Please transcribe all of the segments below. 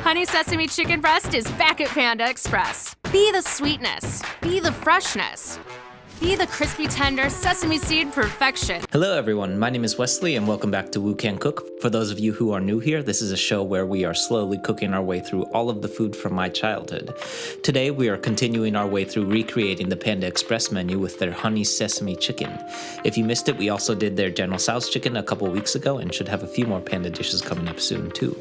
Honey Sesame Chicken breast is back at Panda Express. Be the sweetness. Be the freshness. Be the crispy, tender sesame seed perfection. Hello everyone, my name is Wesley and welcome back to Woo Can Cook. For those of you who are new here, this is a show where we are slowly cooking our way through all of the food from my childhood. Today we are continuing our way through recreating the Panda Express menu with their Honey Sesame Chicken. If you missed it, we also did their General Tso's chicken a couple weeks ago and should have a few more Panda dishes coming up soon too.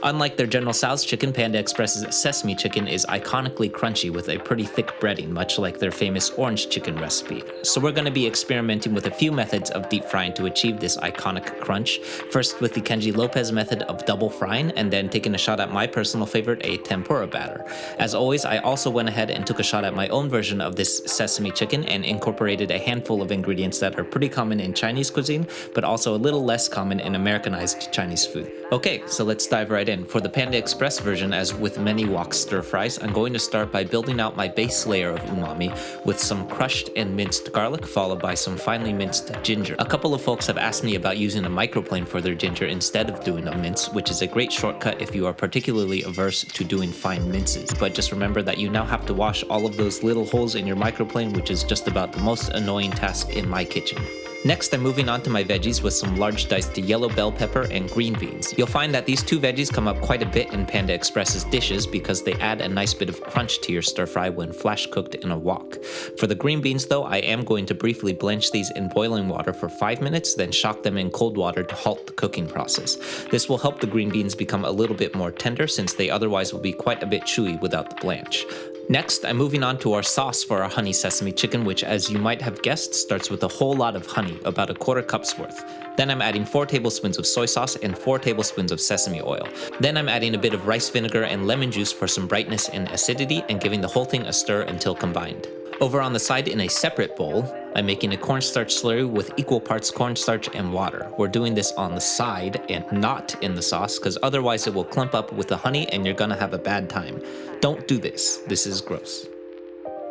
Unlike their General Tso's chicken, Panda Express's sesame chicken is iconically crunchy with a pretty thick breading, much like their famous orange chicken recipe. So we're going to be experimenting with a few methods of deep frying to achieve this iconic crunch. First with the Kenji Lopez method of double frying, and then taking a shot at my personal favorite, a tempura batter. As always, I also went ahead and took a shot at my own version of this sesame chicken and incorporated a handful of ingredients that are pretty common in Chinese cuisine, but also a little less common in Americanized Chinese food. Okay, so let's dive right in. For the Panda Express version, as with many wok stir fries, I'm going to start by building out my base layer of umami with some crushed and minced garlic, followed by some finely minced ginger. A couple of folks have asked me about using a microplane for their ginger instead of doing a mince, which is a great shortcut if you are particularly averse to doing fine minces. But just remember that you now have to wash all of those little holes in your microplane, which is just about the most annoying task in my kitchen. Next, I'm moving on to my veggies with some large diced yellow bell pepper and green beans. You'll find that these two veggies come up quite a bit in Panda Express's dishes because they add a nice bit of crunch to your stir fry when flash cooked in a wok. For the green beans though, I am going to briefly blanch these in boiling water for 5 minutes, then shock them in cold water to halt the cooking process. This will help the green beans become a little bit more tender since they otherwise will be quite a bit chewy without the blanch. Next, I'm moving on to our sauce for our Honey Sesame Chicken, which, as you might have guessed, starts with a whole lot of honey, about 1/4 cup's worth. Then I'm adding 4 tablespoons of soy sauce and 4 tablespoons of sesame oil. Then I'm adding a bit of rice vinegar and lemon juice for some brightness and acidity and giving the whole thing a stir until combined. Over on the side in a separate bowl, I'm making a cornstarch slurry with equal parts cornstarch and water. We're doing this on the side and not in the sauce because otherwise it will clump up with the honey and you're gonna have a bad time. Don't do this. This is gross.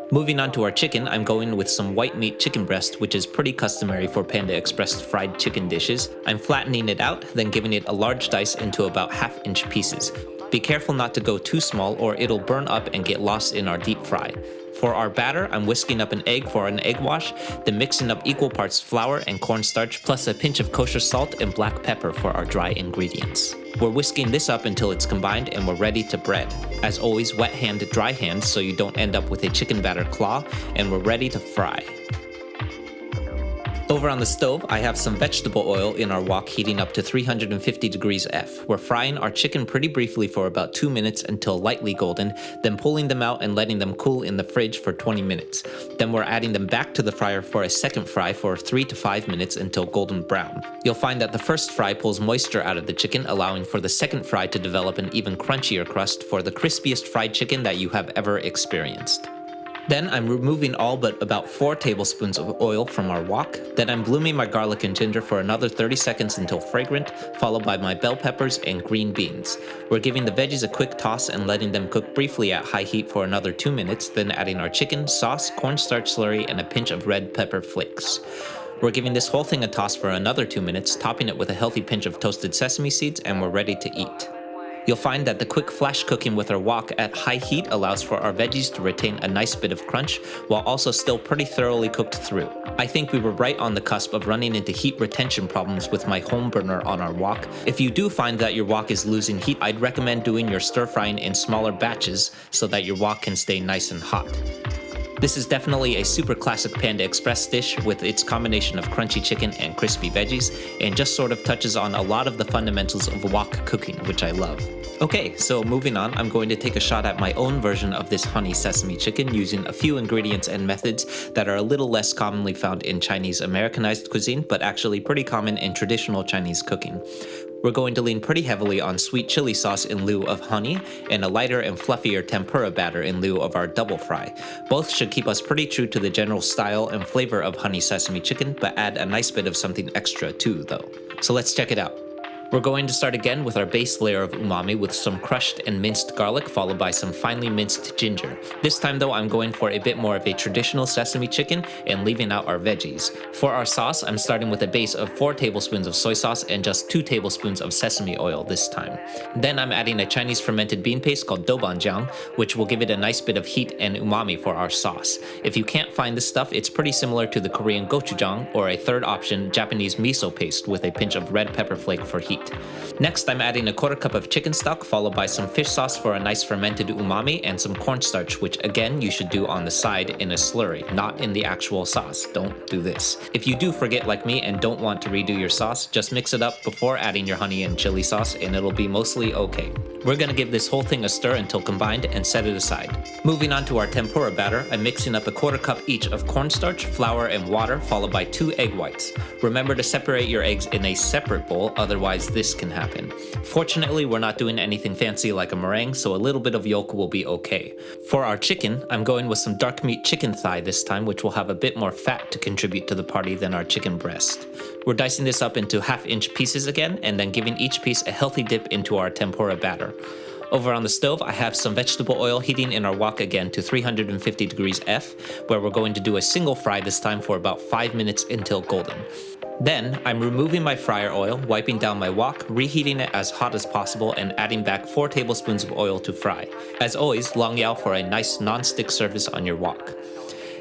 Moving on to our chicken, I'm going with some white meat chicken breast, which is pretty customary for Panda Express fried chicken dishes. I'm flattening it out, then giving it a large dice into about 1/2 inch pieces. Be careful not to go too small or it'll burn up and get lost in our deep fry. For our batter, I'm whisking up an egg for an egg wash, then mixing up equal parts flour and cornstarch, plus a pinch of kosher salt and black pepper for our dry ingredients. We're whisking this up until it's combined and we're ready to bread. As always, wet hand, dry hand so you don't end up with a chicken batter claw, and we're ready to fry. Over on the stove, I have some vegetable oil in our wok heating up to 350 degrees F. We're frying our chicken pretty briefly for about 2 minutes until lightly golden, then pulling them out and letting them cool in the fridge for 20 minutes. Then we're adding them back to the fryer for a second fry for 3 to 5 minutes until golden brown. You'll find that the first fry pulls moisture out of the chicken, allowing for the second fry to develop an even crunchier crust for the crispiest fried chicken that you have ever experienced. Then I'm removing all but about 4 tablespoons of oil from our wok. Then I'm blooming my garlic and ginger for another 30 seconds until fragrant, followed by my bell peppers and green beans. We're giving the veggies a quick toss and letting them cook briefly at high heat for another 2 minutes, then adding our chicken, sauce, cornstarch slurry, and a pinch of red pepper flakes. We're giving this whole thing a toss for another 2 minutes, topping it with a healthy pinch of toasted sesame seeds, and we're ready to eat. You'll find that the quick flash cooking with our wok at high heat allows for our veggies to retain a nice bit of crunch while also still pretty thoroughly cooked through. I think we were right on the cusp of running into heat retention problems with my home burner on our wok. If you do find that your wok is losing heat, I'd recommend doing your stir frying in smaller batches so that your wok can stay nice and hot. This is definitely a super classic Panda Express dish with its combination of crunchy chicken and crispy veggies, and just sort of touches on a lot of the fundamentals of wok cooking, which I love. Okay, so moving on, I'm going to take a shot at my own version of this Honey Sesame Chicken using a few ingredients and methods that are a little less commonly found in Chinese Americanized cuisine, but actually pretty common in traditional Chinese cooking. We're going to lean pretty heavily on sweet chili sauce in lieu of honey, and a lighter and fluffier tempura batter in lieu of our double fry. Both should keep us pretty true to the general style and flavor of Honey Sesame Chicken, but add a nice bit of something extra too, though. So let's check it out. We're going to start again with our base layer of umami with some crushed and minced garlic followed by some finely minced ginger. This time though, I'm going for a bit more of a traditional sesame chicken and leaving out our veggies. For our sauce, I'm starting with a base of 4 tablespoons of soy sauce and just 2 tablespoons of sesame oil this time. Then I'm adding a Chinese fermented bean paste called dobanjiang, which will give it a nice bit of heat and umami for our sauce. If you can't find this stuff, it's pretty similar to the Korean gochujang or a third option Japanese miso paste with a pinch of red pepper flake for heat. Next, I'm adding a 1/4 cup of chicken stock followed by some fish sauce for a nice fermented umami and some cornstarch, which again you should do on the side in a slurry, not in the actual sauce. Don't do this. If you do forget like me and don't want to redo your sauce, just mix it up before adding your honey and chili sauce and it'll be mostly okay. We're gonna give this whole thing a stir until combined and set it aside. Moving on to our tempura batter, I'm mixing up a 1/4 cup each of cornstarch, flour, and water followed by 2 egg whites. Remember to separate your eggs in a separate bowl, otherwise this can happen. Fortunately, we're not doing anything fancy like a meringue, so a little bit of yolk will be okay. For our chicken, I'm going with some dark meat chicken thigh this time, which will have a bit more fat to contribute to the party than our chicken breast. We're dicing this up into 1/2-inch pieces again, and then giving each piece a healthy dip into our tempura batter. Over on the stove, I have some vegetable oil heating in our wok again to 350 degrees F, where we're going to do a single fry this time for about 5 minutes until golden. Then, I'm removing my fryer oil, wiping down my wok, reheating it as hot as possible, and adding back 4 tablespoons of oil to fry. As always, long yao for a nice non-stick surface on your wok.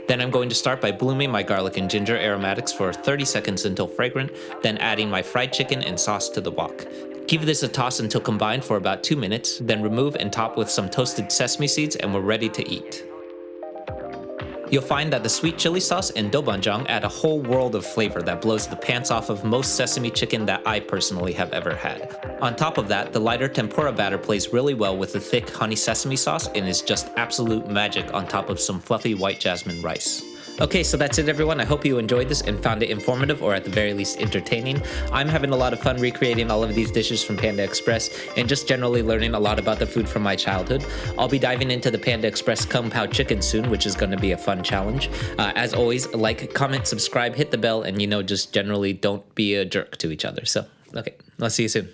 Then I'm going to start by blooming my garlic and ginger aromatics for 30 seconds until fragrant, then adding my fried chicken and sauce to the wok. Give this a toss until combined for about 2 minutes, then remove and top with some toasted sesame seeds and we're ready to eat. You'll find that the sweet chili sauce and dobanjiang add a whole world of flavor that blows the pants off of most sesame chicken that I personally have ever had. On top of that, the lighter tempura batter plays really well with the thick honey sesame sauce and is just absolute magic on top of some fluffy white jasmine rice. Okay, so that's it everyone. I hope you enjoyed this and found it informative or at the very least entertaining. I'm having a lot of fun recreating all of these dishes from Panda Express and just generally learning a lot about the food from my childhood. I'll be diving into the Panda Express Kung Pao chicken soon, which is going to be a fun challenge. As always, like, comment, subscribe, hit the bell, and just generally don't be a jerk to each other. So, okay, I'll see you soon.